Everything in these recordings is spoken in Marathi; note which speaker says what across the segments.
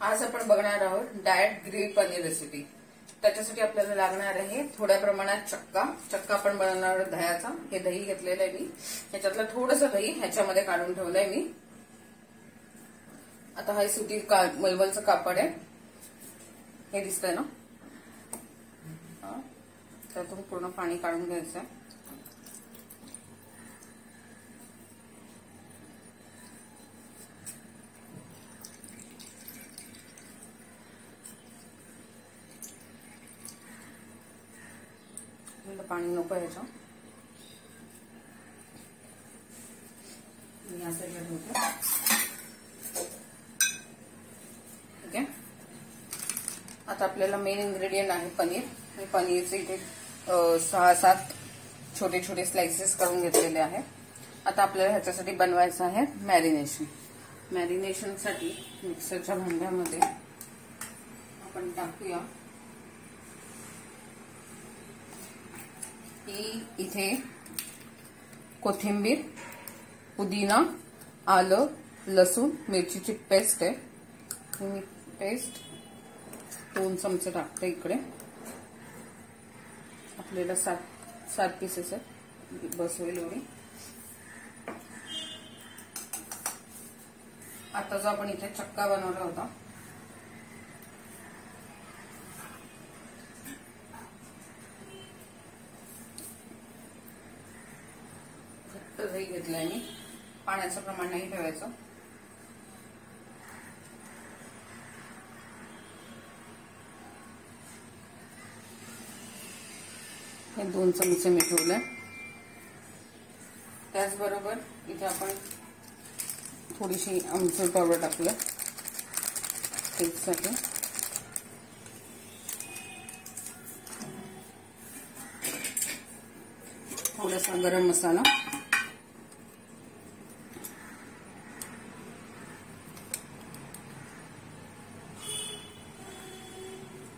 Speaker 1: आज आपण बघणार आहोत डाएट ग्रिल पनीर रेसिपी। त्याच्यासाठी आपल्याला लागणार आहे थोड्या प्रमाणात चक्का आपण बनवणार आहोत दह्याचा। हे दही घेतलेलं आहे मी, ह्याच्यातलं थोडंसं दही ह्याच्यामध्ये काढून ठेवलंय मी। आता हा सुती मलमलचं कापड आहे, हे दिसतंय ना, त्यातून पूर्ण पाणी काढून घ्यायचं आहे। पाणी नको याचं, मी या साईडला ठेवते। ठीक आहे, आता आपल्याला मेन इन्ग्रेडियंट आहे पनीर। मी पनीरचे इथे 6-7 छोटे छोटे स्लाइसेस करून घेतलेले आहे। आता आपल्याला ह्याच्यासाठी बनवायचं आहे मॅरिनेशन। मॅरिनेशनसाठी मिक्सरच्या भांड्यामध्ये आपण टाकूया इथे कोथिंबीर, पुदिना, आलं, लसूण, मिरचीची पेस्ट आहे। मी पेस्ट 2 चमचे टाकते इकडे। आपल्याला 7 पीसेस आहेत, बस होईल एवढी। आता जो आपण इथे चक्का बनवला होता दही घेतलंय मी, पाण्याचं प्रमाण नाही ठेवायचं। हे 2 चमचे मी ठेवलंय। त्याचबरोबर इथे आपण थोडीशी आमचूर पावडर टाकूया टेस्टसाठी। थोडासा गरम मसाला,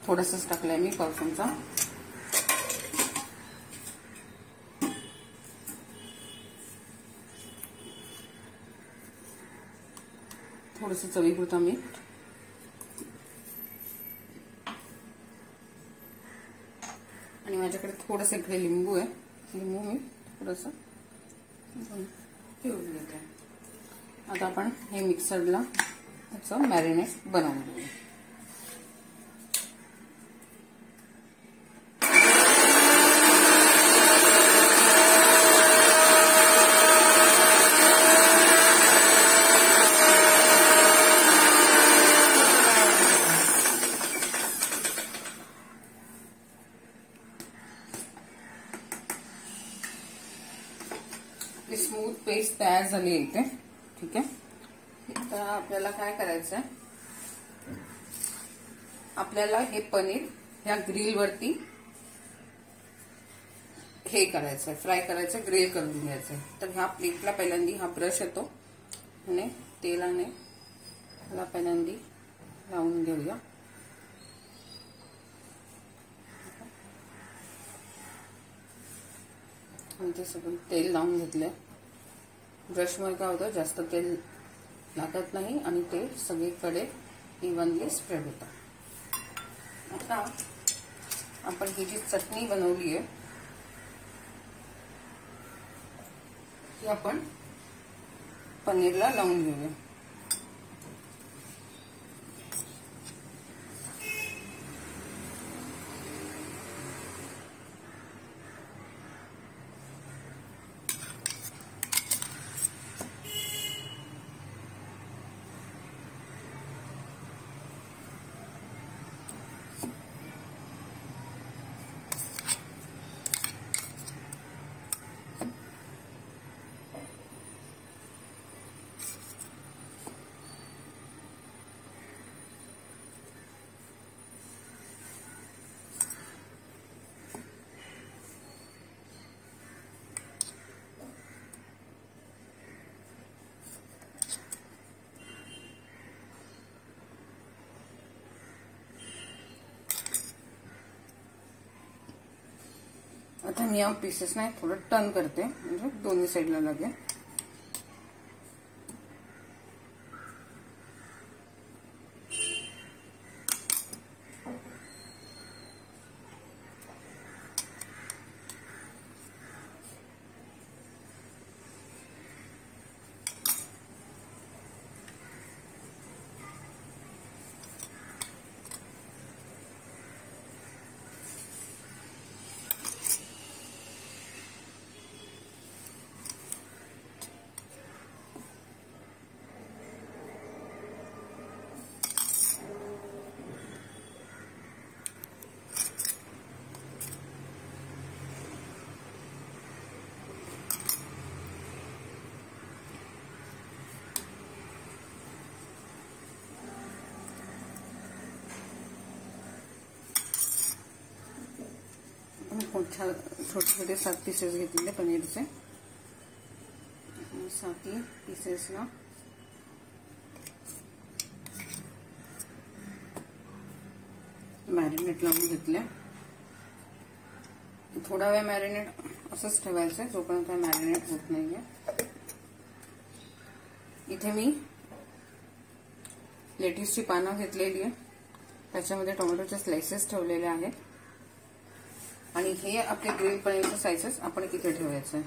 Speaker 1: थोडासाच टाकलाय मी, पाव चमचा। थोडंसं चवीपुरतं मीठ, आणि माझ्याकडे थोडंसं इकडे लिंबू आहे, लिंबू मी थोडंसं पिळून घेते। आता आपण हे मिक्सरला ह्याचं मॅरिनेट बनवून घेऊ। स्मूथ पेस्ट तयार झाली आहे इथे। ठीक आहे, तर आपल्याला काय करायचंय, आपल्याला हे पनीर ह्या ग्रिल वरती हे करायचंय, फ्राय करायचंय, ग्रिल करून घ्यायचंय। तर ह्या प्लेटला पहिल्यांदा हा ब्रश येतो आणि तेलाने ह्याला पहिल्यांदा लावून घेऊया। आणि ते सगळं तेल लावून घेतलंय। ब्रशमुळे काय होतं, जास्त तेल लागत नाही आणि ते सगळीकडे इव्हनली स्प्रेड होतं। आता आपण ही जी चटणी बनवली आहे ती आपण पनीरला लावून घेऊया। आता मी या पीसेस ना थोडं टर्न करते, म्हणजे दोन्ही साईडला लागेल। छोटे छोटे 7 पीसेस घेतलेले पनीरचे. 7 पीसेसला मॅरिनेट लावून घेतले. थोडा वेळ मॅरिनेट असंच ठेवायचं जोपर्यंत मॅरिनेट होत नाहीये. इथे मी लेट्यूसची पानं घेतलेली आहे, त्याच्यामध्ये टोमॅटोचे स्लाइसेस ठेवलेले आहेत आणि हे आपले ग्रिल पनीरचे स्लाइसेस आपण इथे ठेवायचे.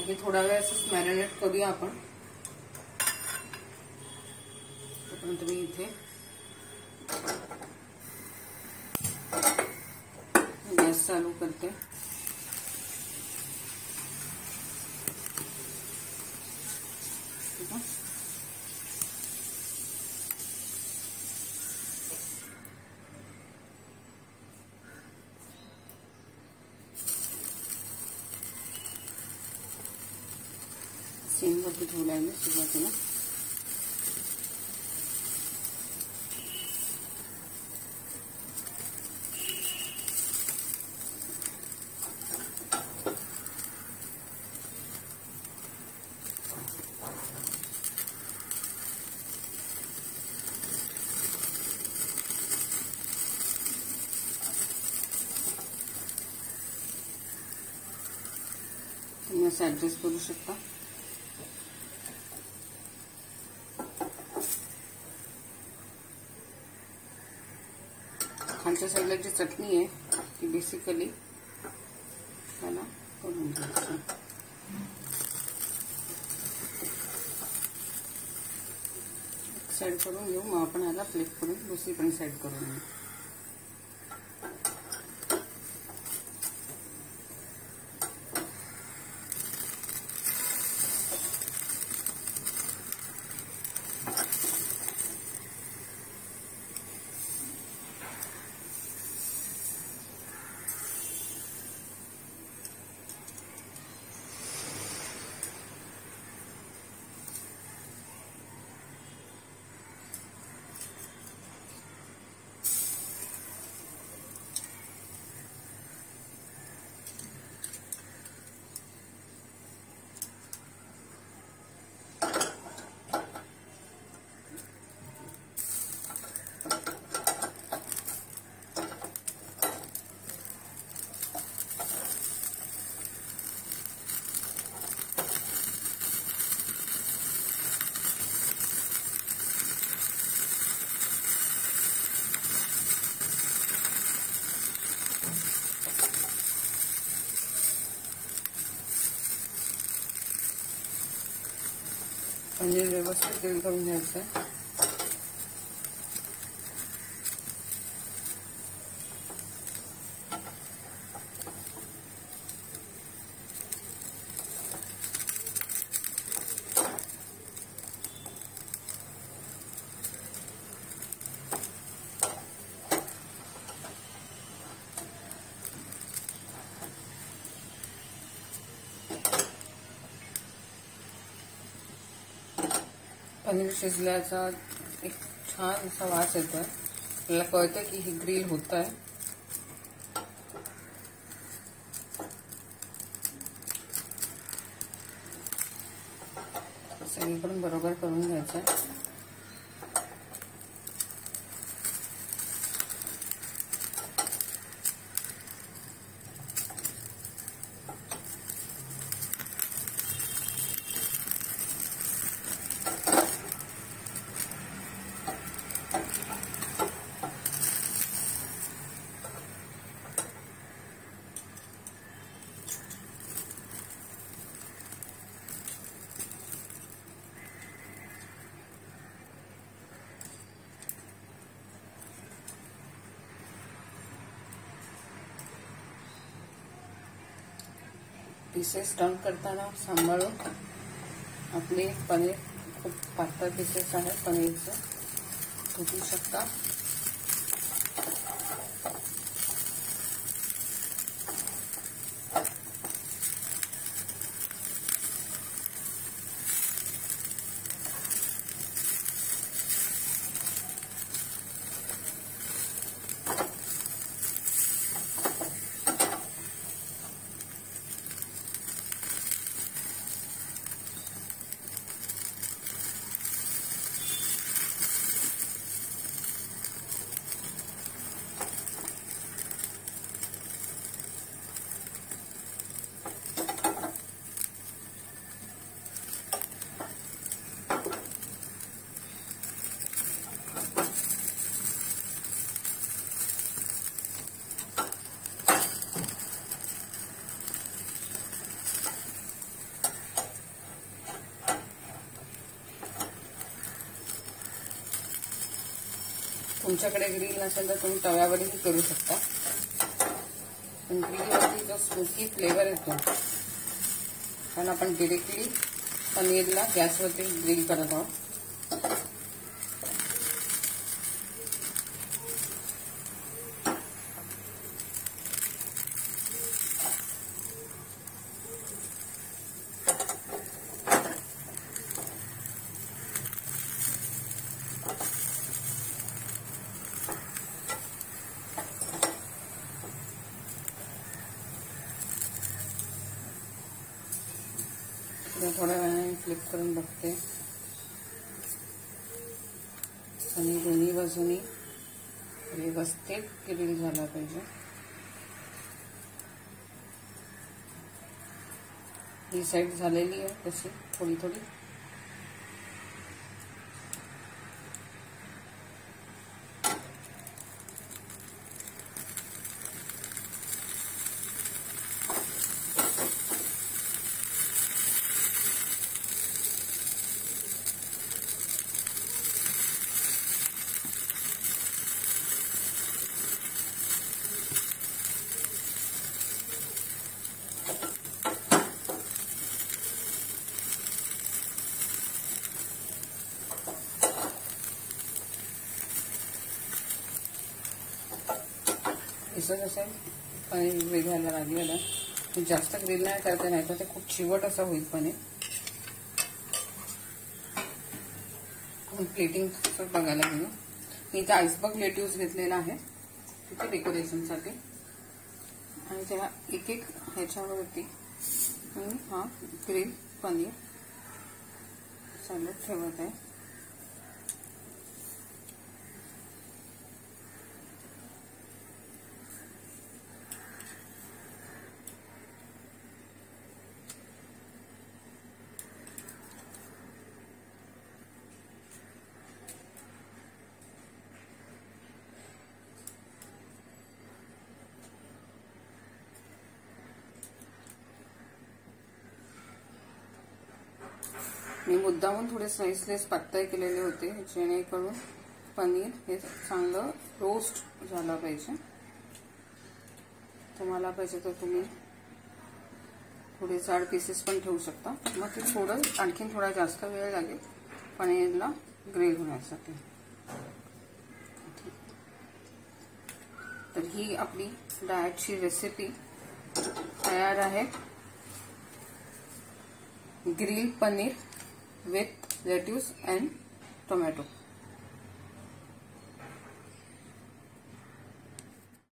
Speaker 1: हे थोडा वेळ असंच मॅरिनेट करूया आपण. तोपर्यंत मी इथे गॅस चालू करते. सिमवरती ठेवला आहे मी सुरुवातीला. तुम्ही असं ऍडजस्ट करू शकता. खालच्या साईडला जी चटणी आहे ती बेसिकली त्याला करून घ्यायचं. एक साईड करून घेऊ, मग आपण याला फ्लिप करून दुसरी पण साईड करून घेऊ. पनीर व्यवस्थित ग्रिल करून घ्यायचं आहे. पनीर शिजल्याचा एक छान असा वास येतोय. आपल्याला कळतं की हे ग्रिल होत आहे. सगळीकडून बरोबर करून घ्यायचं. पीसेस टर्न करताना सांभाळून. आपले पनीर खूप पातळ पीसेस आहेत पनीरचे, तुटू शकता. तुमच्याकडे ग्रिल नसेल तर तुम्ही तव्यावरही करू शकता, पण ग्रिलवरती जो स्मोकी फ्लेवर येतो, कारण आपण डिरेक्टली पनीरला गॅसवरती ग्रिल करत आहोत. थोड्या वेळाने फ्लिप करून बघते आणि दोन्ही बाजूनी व्यवस्थित ग्रिल झाला पाहिजे. ही साईड झालेली आहे तशी थोडी थोडी. इसं जसं पनीर ग्रिल व्हायला लागलेलं, जास्त ग्रिल नाही करता, नाही तर ते खूप चिवट असं होईल पनीर. प्लेटिंग बघायला गेलो मी इथे आईसबर्ग लेट्यूस घेतलेला आहे तिथे डेकोरेशनसाठी, आणि त्याला एक एक ह्याच्यावरती हा ग्रिल पनीर सॅलड ठेवत आहे. मी मुद्दामून थोडे स्लाइसलेस पातळ केलेले होते जेणेकरून पनीर हे चांगलं रोस्ट झालं पाहिजे. तुम्हाला पाहिजे तर तुम्ही थोडे जाड पीसेस पण ठेवू शकता, मग ते थोडं आणखीन थोडा जास्त वेळ लागेल पनीरला ग्रिल होण्यासाठी. तर ही आपली डाएटची रेसिपी तयार आहे. Grill paneer with lettuce and tomato.